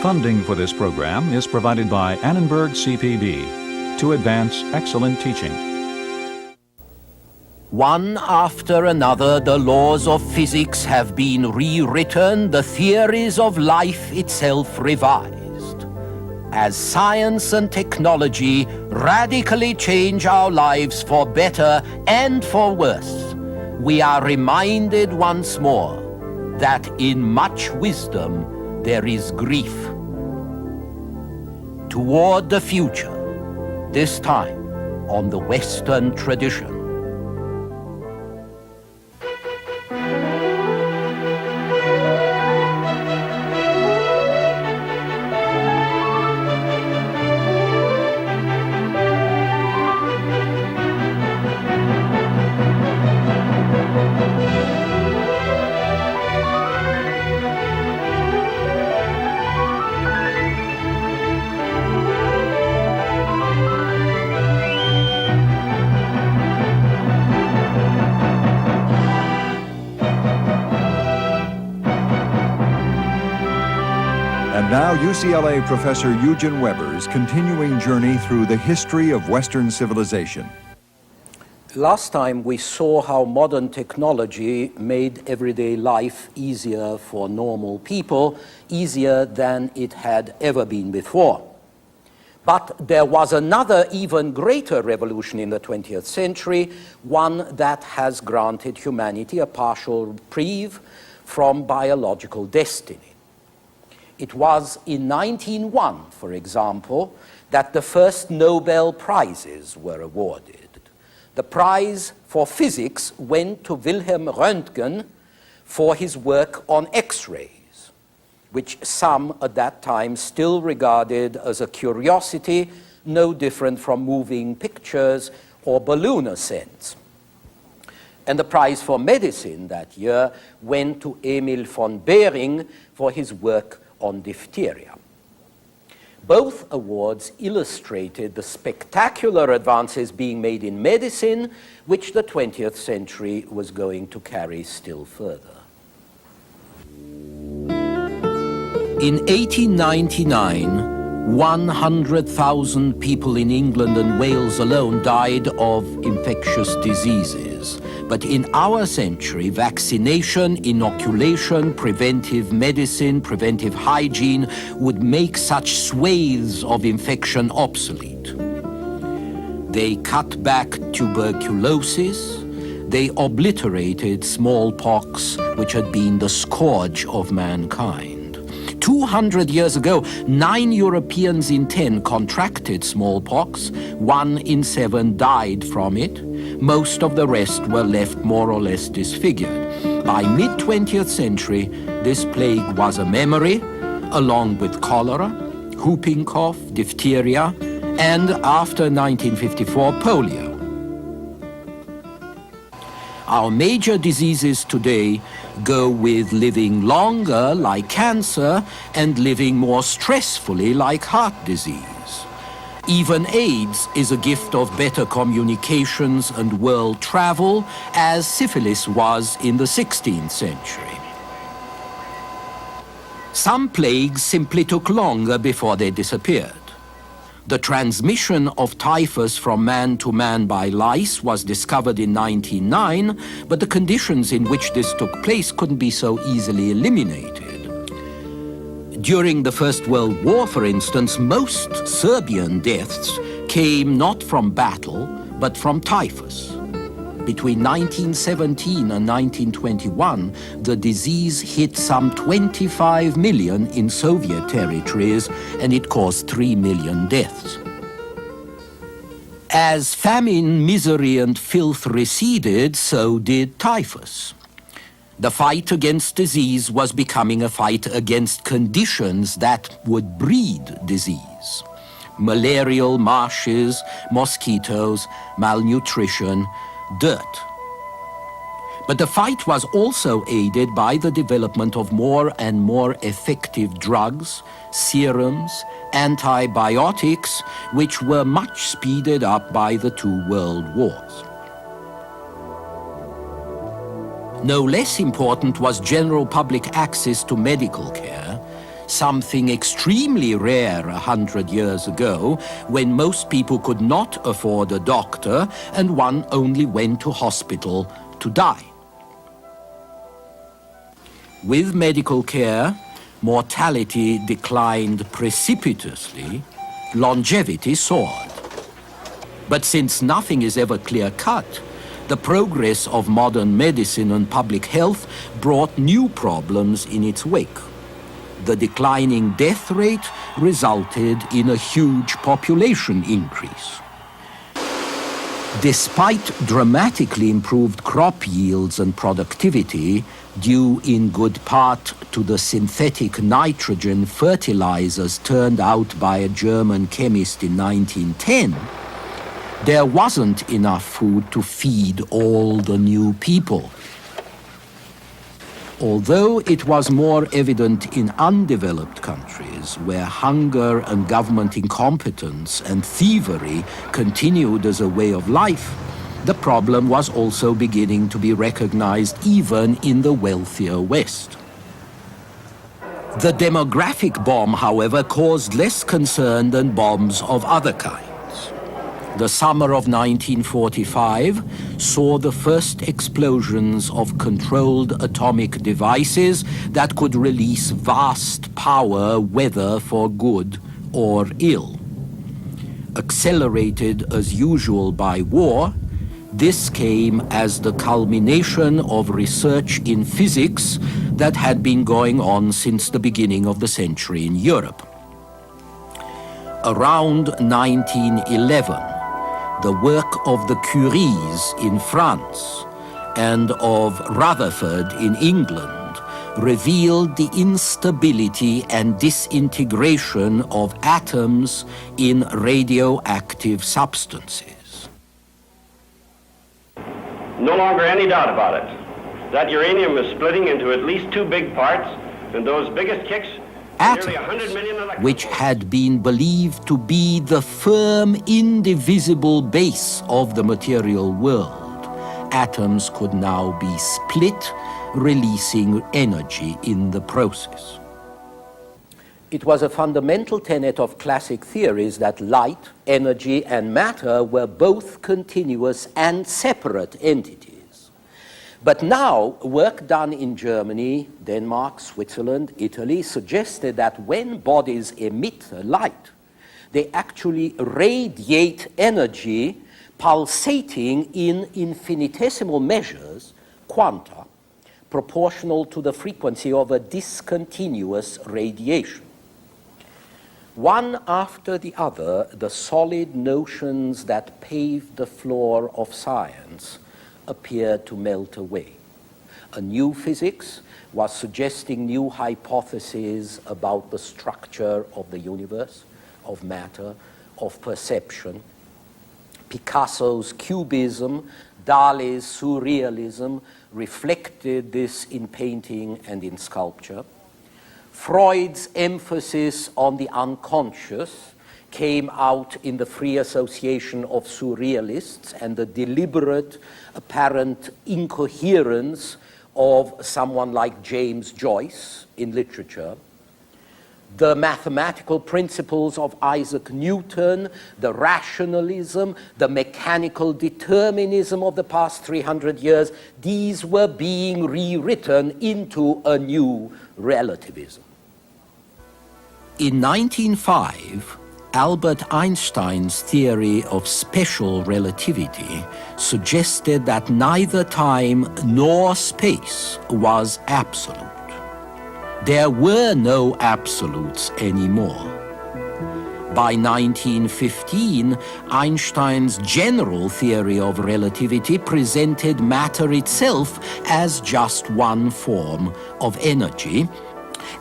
Funding for this program is provided by Annenberg CPB to advance excellent teaching. One after another, the laws of physics have been rewritten, the theories of life itself revised. As science and technology radically change our lives for better and for worse, we are reminded once more that in much wisdom there is grief. Toward the future, this time on the Western tradition. Now UCLA Professor Eugen Weber's continuing journey through the history of Western civilization. Last time we saw how modern technology made everyday life easier for normal people, easier than it had ever been before. But there was another even greater revolution in the 20th century, one that has granted humanity a partial reprieve from biological destiny. It was in 1901, for example, that the first Nobel Prizes were awarded. The prize for physics went to Wilhelm Röntgen for his work on X-rays, which some at that time still regarded as a curiosity, no different from moving pictures or balloon ascents. And the prize for medicine that year went to Emil von Behring for his work on diphtheria. Both awards illustrated the spectacular advances being made in medicine, which the 20th century was going to carry still further. In 1899, 100,000 people in England and Wales alone died of infectious diseases. But in our century, vaccination, inoculation, preventive medicine, preventive hygiene would make such swathes of infection obsolete. They cut back tuberculosis. They obliterated smallpox, which had been the scourge of mankind. 200 years ago, 9 Europeans in 10 contracted smallpox. 1 in 7 died from it. Most of the rest were left more or less disfigured. By mid-20th century, this plague was a memory, along with cholera, whooping cough, diphtheria, and after 1954, polio. Our major diseases today go with living longer, like cancer, and living more stressfully, like heart disease. Even AIDS is a gift of better communications and world travel, as syphilis was in the 16th century. Some plagues simply took longer before they disappeared. The transmission of typhus from man to man by lice was discovered in 1909, but the conditions in which this took place couldn't be so easily eliminated. During the First World War, for instance, most Serbian deaths came not from battle, but from typhus. Between 1917 and 1921, the disease hit some 25 million in Soviet territories, and it caused 3 million deaths. As famine, misery, and filth receded, so did typhus. The fight against disease was becoming a fight against conditions that would breed disease. Malarial marshes, mosquitoes, malnutrition, dirt. But the fight was also aided by the development of more and more effective drugs, serums, antibiotics, which were much speeded up by the two world wars. No less important was general public access to medical care, something extremely rare 100 years ago, when most people could not afford a doctor and one only went to hospital to die. With medical care, mortality declined precipitously, longevity soared. But since nothing is ever clear-cut, the progress of modern medicine and public health brought new problems in its wake. The declining death rate resulted in a huge population increase. Despite dramatically improved crop yields and productivity, due in good part to the synthetic nitrogen fertilizers turned out by a German chemist in 1910, there wasn't enough food to feed all the new people. Although it was more evident in undeveloped countries, where hunger and government incompetence and thievery continued as a way of life, the problem was also beginning to be recognized even in the wealthier West. The demographic bomb, however, caused less concern than bombs of other kinds. The summer of 1945 saw the first explosions of controlled atomic devices that could release vast power, whether for good or ill. Accelerated as usual by war, this came as the culmination of research in physics that had been going on since the beginning of the century in Europe. Around 1911, the work of the Curies in France and of Rutherford in England revealed the instability and disintegration of atoms in radioactive substances. No longer any doubt about it. That uranium is splitting into at least two big parts, and those biggest kicks, nearly 100 million electrons, which had been believed to be the firm, indivisible base of the material world, atoms could now be split, releasing energy in the process. It was a fundamental tenet of classic theories that light, energy, and matter were both continuous and separate entities. But now, work done in Germany, Denmark, Switzerland, Italy suggested that when bodies emit light, they actually radiate energy pulsating in infinitesimal measures, quanta, proportional to the frequency of a discontinuous radiation. One after the other, the solid notions that paved the floor of science appeared to melt away. A new physics was suggesting new hypotheses about the structure of the universe, of matter, of perception. Picasso's Cubism, Dali's Surrealism reflected this in painting and in sculpture. Freud's emphasis on the unconscious came out in the free association of surrealists and the deliberate, apparent incoherence of someone like James Joyce in literature. The mathematical principles of Isaac Newton, the rationalism, the mechanical determinism of the past 300 years, these were being rewritten into a new relativism. In 1905, Albert Einstein's theory of special relativity suggested that neither time nor space was absolute. There were no absolutes anymore. By 1915, Einstein's general theory of relativity presented matter itself as just one form of energy,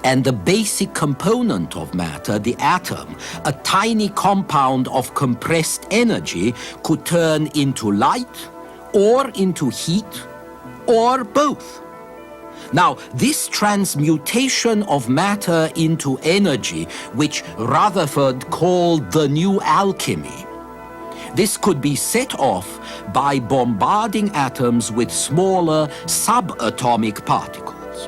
and the basic component of matter, the atom, a tiny compound of compressed energy, could turn into light or into heat or both. Now, this transmutation of matter into energy, which Rutherford called the new alchemy, this could be set off by bombarding atoms with smaller subatomic particles.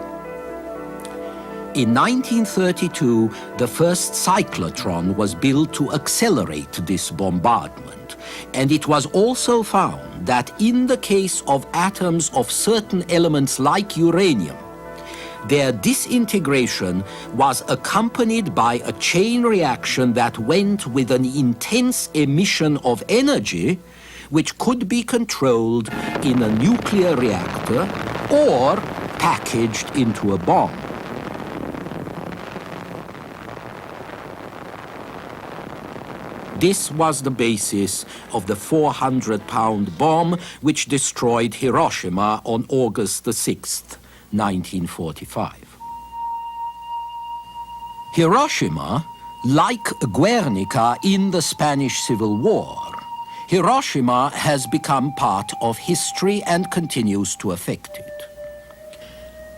In 1932, the first cyclotron was built to accelerate this bombardment, and it was also found that in the case of atoms of certain elements like uranium, their disintegration was accompanied by a chain reaction that went with an intense emission of energy, which could be controlled in a nuclear reactor or packaged into a bomb. This was the basis of the 400-pound bomb which destroyed Hiroshima on August the 6th, 1945. Hiroshima, like Guernica in the Spanish Civil War, Hiroshima has become part of history and continues to affect it.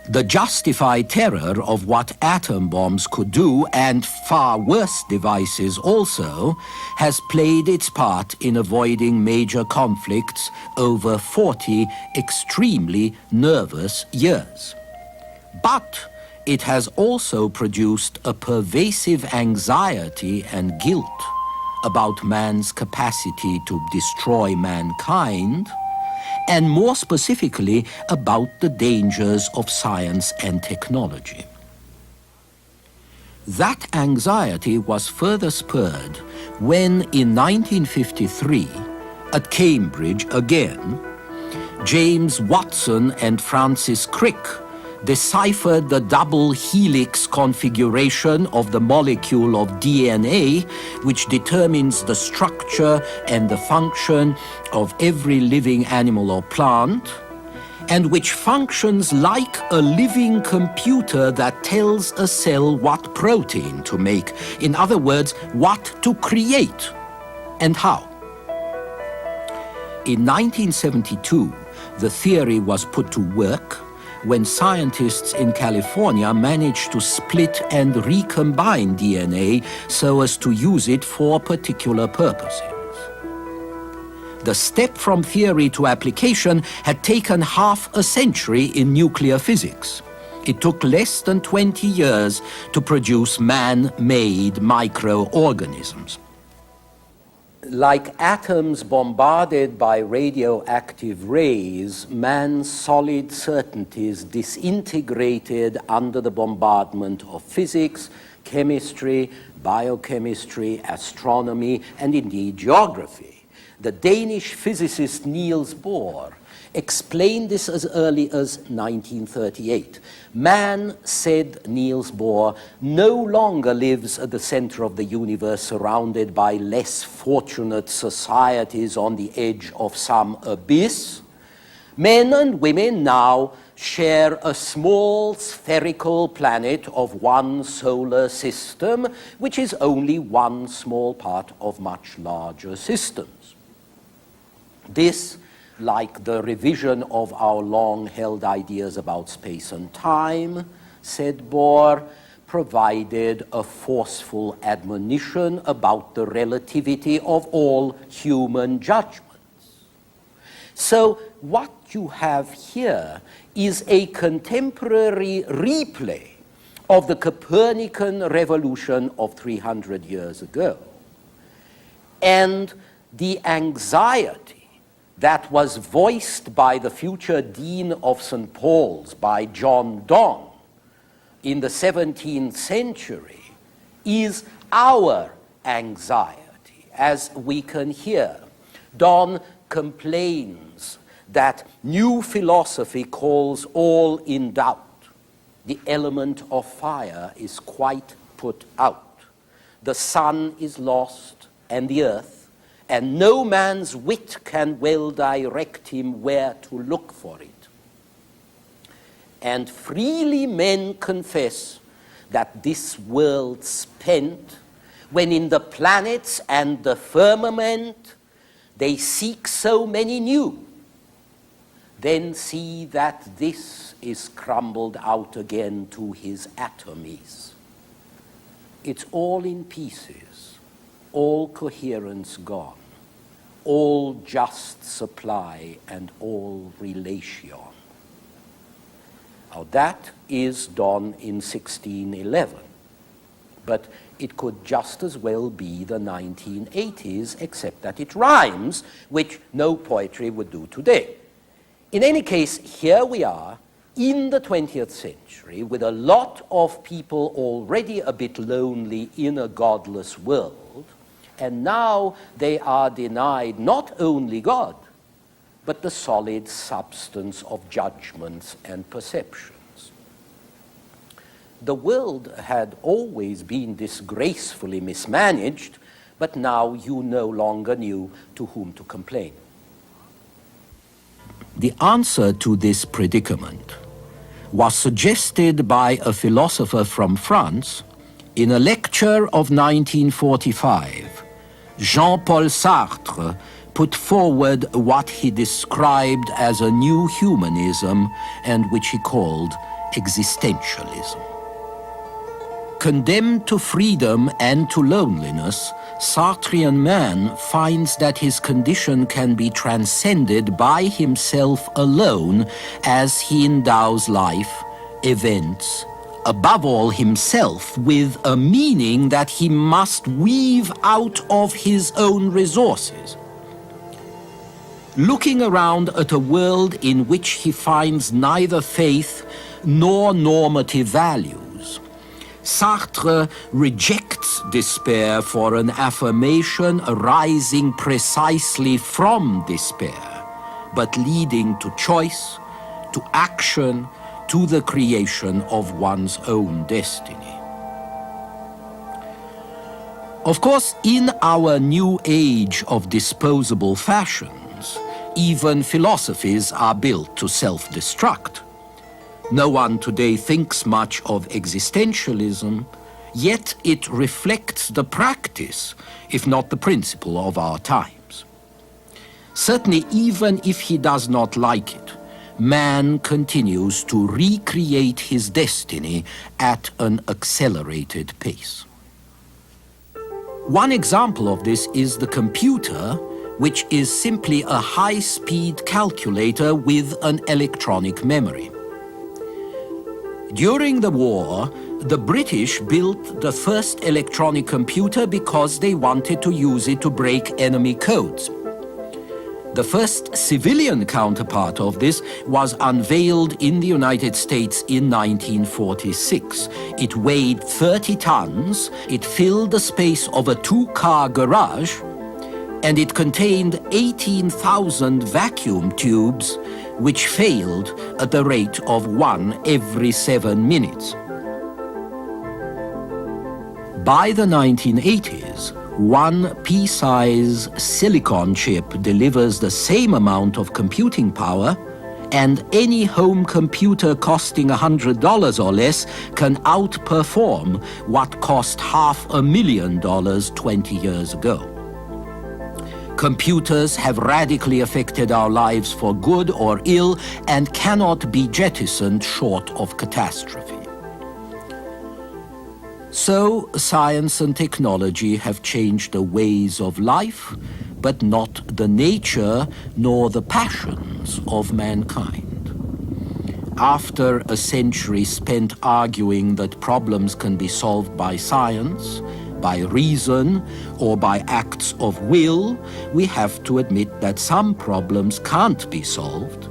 The justified terror of what atom bombs could do, and far worse devices also, has played its part in avoiding major conflicts over 40 extremely nervous years. But it has also produced a pervasive anxiety and guilt about man's capacity to destroy mankind, and more specifically about the dangers of science and technology. That anxiety was further spurred when, in 1953, at Cambridge again, James Watson and Francis Crick deciphered the double helix configuration of the molecule of DNA, which determines the structure and the function of every living animal or plant, and which functions like a living computer that tells a cell what protein to make. In other words, what to create and how. In 1972, the theory was put to work when scientists in California managed to split and recombine DNA so as to use it for particular purposes. The step from theory to application had taken half a century in nuclear physics. It took less than 20 years to produce man-made microorganisms. Like atoms bombarded by radioactive rays, man's solid certainties disintegrated under the bombardment of physics, chemistry, biochemistry, astronomy, and indeed geography. The Danish physicist Niels Bohr explained this as early as 1938. Man, said Niels Bohr, no longer lives at the center of the universe surrounded by less fortunate societies on the edge of some abyss. Men and women now share a small spherical planet of one solar system, which is only one small part of much larger systems. This, like the revision of our long-held ideas about space and time, said Bohr, provided a forceful admonition about the relativity of all human judgments. So what you have here is a contemporary replay of the Copernican revolution of 300 years ago, and the anxiety that was voiced by the future Dean of St. Paul's, by John Donne, in the 17th century, is our anxiety, as we can hear. Donne complains that new philosophy calls all in doubt. The element of fire is quite put out. The sun is lost, and the earth, and no man's wit can well direct him where to look for it. And freely men confess that this world spent, when in the planets and the firmament they seek so many new, then see that this is crumbled out again to his atomies. It's all in pieces, all coherence gone, all just supply and all relation. Now that is done in 1611, but it could just as well be the 1980s, except that it rhymes, which no poetry would do today. In any case, here we are in the 20th century with a lot of people already a bit lonely in a godless world, and now they are denied not only God, but the solid substance of judgments and perceptions. The world had always been disgracefully mismanaged, but now you no longer knew to whom to complain. The answer to this predicament was suggested by a philosopher from France in a lecture of 1945. Jean-Paul Sartre put forward what he described as a new humanism and which he called existentialism. Condemned to freedom and to loneliness, Sartrean man finds that his condition can be transcended by himself alone as he endows life, events, above all himself, with a meaning that he must weave out of his own resources. Looking around at a world in which he finds neither faith nor normative values, Sartre rejects despair for an affirmation arising precisely from despair, but leading to choice, to action, to the creation of one's own destiny. Of course, in our new age of disposable fashions, even philosophies are built to self-destruct. No one today thinks much of existentialism, yet it reflects the practice, if not the principle, of our times. Certainly, even if he does not like it, man continues to recreate his destiny at an accelerated pace. One example of this is the computer, which is simply a high-speed calculator with an electronic memory. During the war, the British built the first electronic computer because they wanted to use it to break enemy codes. The first civilian counterpart of this was unveiled in the United States in 1946. It weighed 30 tons, it filled the space of a two-car garage, and it contained 18,000 vacuum tubes, which failed at the rate of 1 every 7 minutes. By the 1980s, one pea-size silicon chip delivers the same amount of computing power, and any home computer costing $100 or less can outperform what cost $500,000 20 years ago. Computers have radically affected our lives for good or ill and cannot be jettisoned short of catastrophe. So, science and technology have changed the ways of life, but not the nature nor the passions of mankind. After a century spent arguing that problems can be solved by science, by reason, or by acts of will, we have to admit that some problems can't be solved,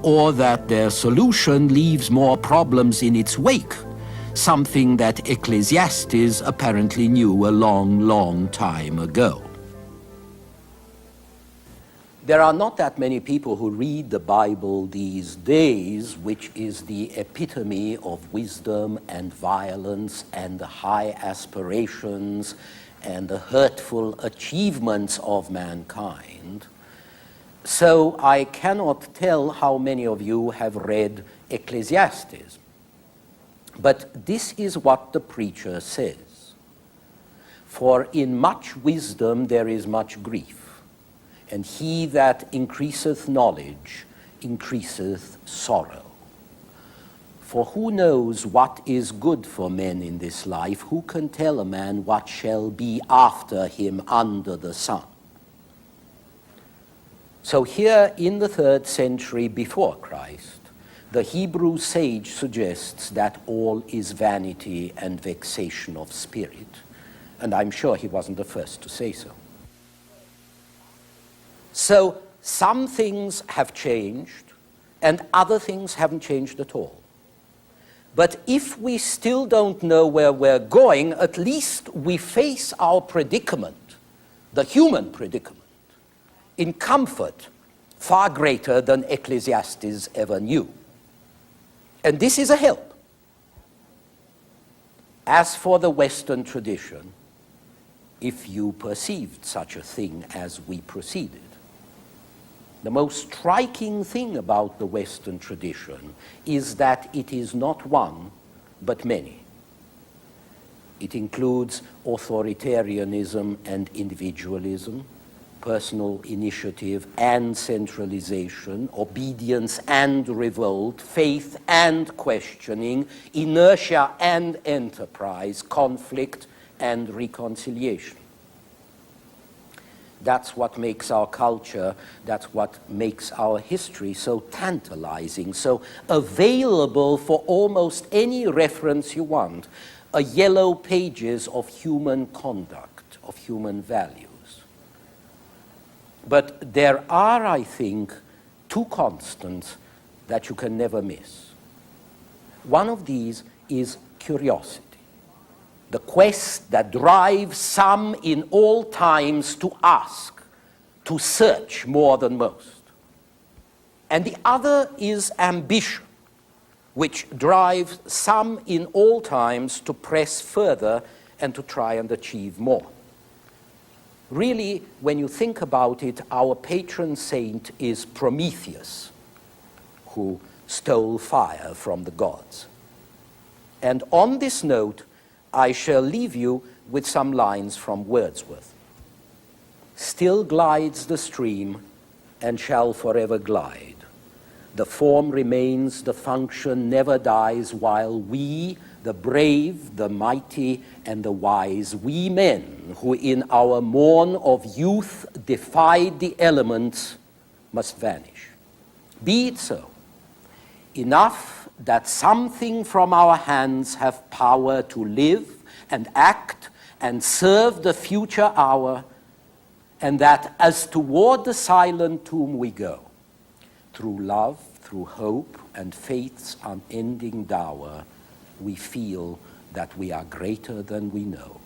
or that their solution leaves more problems in its wake, something that Ecclesiastes apparently knew a long, long time ago. There are not that many people who read the Bible these days, which is the epitome of wisdom and violence and the high aspirations and the hurtful achievements of mankind. So I cannot tell how many of you have read Ecclesiastes. But this is what the preacher says. For in much wisdom there is much grief, and he that increaseth knowledge increaseth sorrow. For who knows what is good for men in this life? Who can tell a man what shall be after him under the sun? So here in the 3rd century before Christ, the Hebrew sage suggests that all is vanity and vexation of spirit. And I'm sure he wasn't the first to say so. So some things have changed and other things haven't changed at all. But if we still don't know where we're going, at least we face our predicament, the human predicament, in comfort far greater than Ecclesiastes ever knew. And this is a help. As for the Western tradition, if you perceived such a thing as we proceeded, the most striking thing about the Western tradition is that it is not one, but many. It includes authoritarianism and individualism, personal initiative and centralization, obedience and revolt, faith and questioning, inertia and enterprise, conflict and reconciliation. That's what makes our culture, that's what makes our history so tantalizing, so available for almost any reference you want, a yellow pages of human conduct, of human values. But there are, I think, two constants that you can never miss. One of these is curiosity. The quest that drives some in all times to ask, to search more than most. And the other is ambition, which drives some in all times to press further and to try and achieve more. Really, when you think about it, our patron saint is Prometheus, who stole fire from the gods. And on this note, I shall leave you with some lines from Wordsworth. Still glides the stream and shall forever glide. The form remains, the function never dies, while we, the brave, the mighty, and the wise, we men who in our morn of youth defied the elements, must vanish. Be it so. Enough that something from our hands have power to live and act and serve the future hour, and that as toward the silent tomb we go, through love, through hope, and faith's unending dower, we feel that we are greater than we know.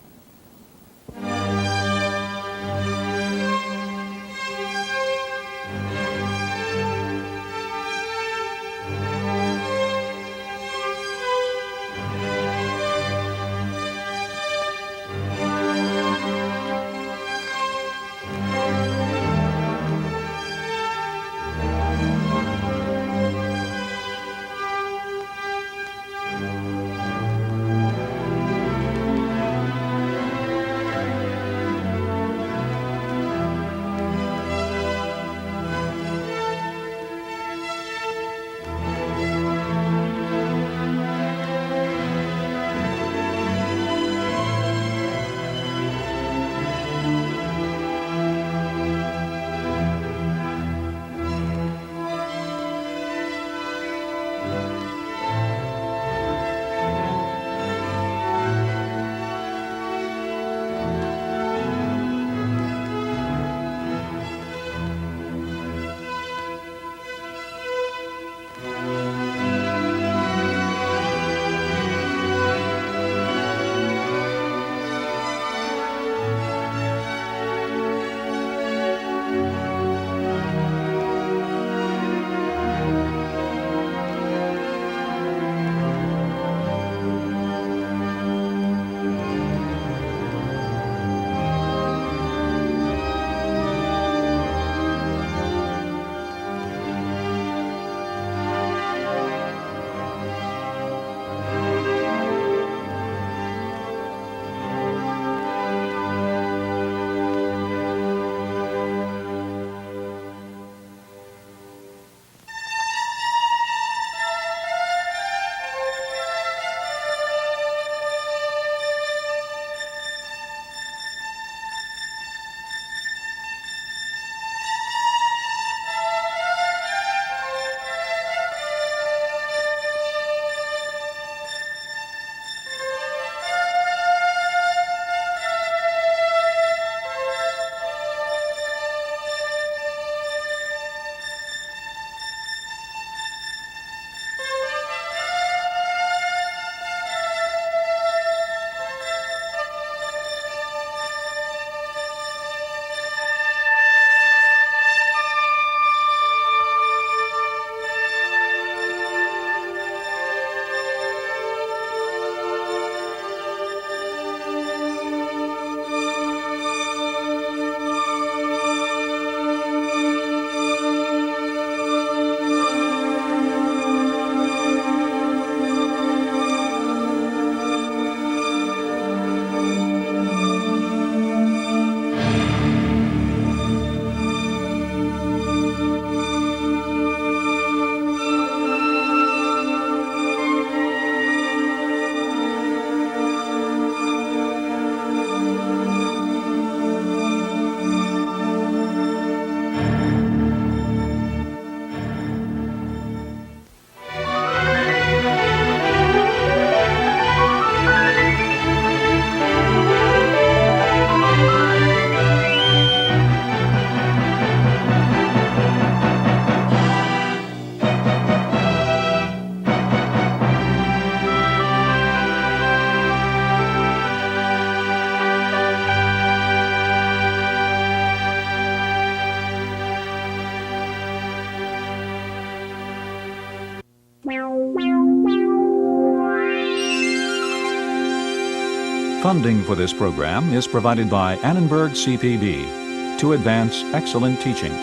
Funding for this program is provided by Annenberg CPB to advance excellent teaching.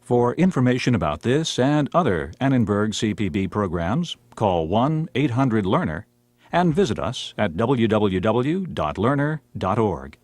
For information about this and other Annenberg CPB programs, call 1-800-LEARNER and visit us at www.learner.org.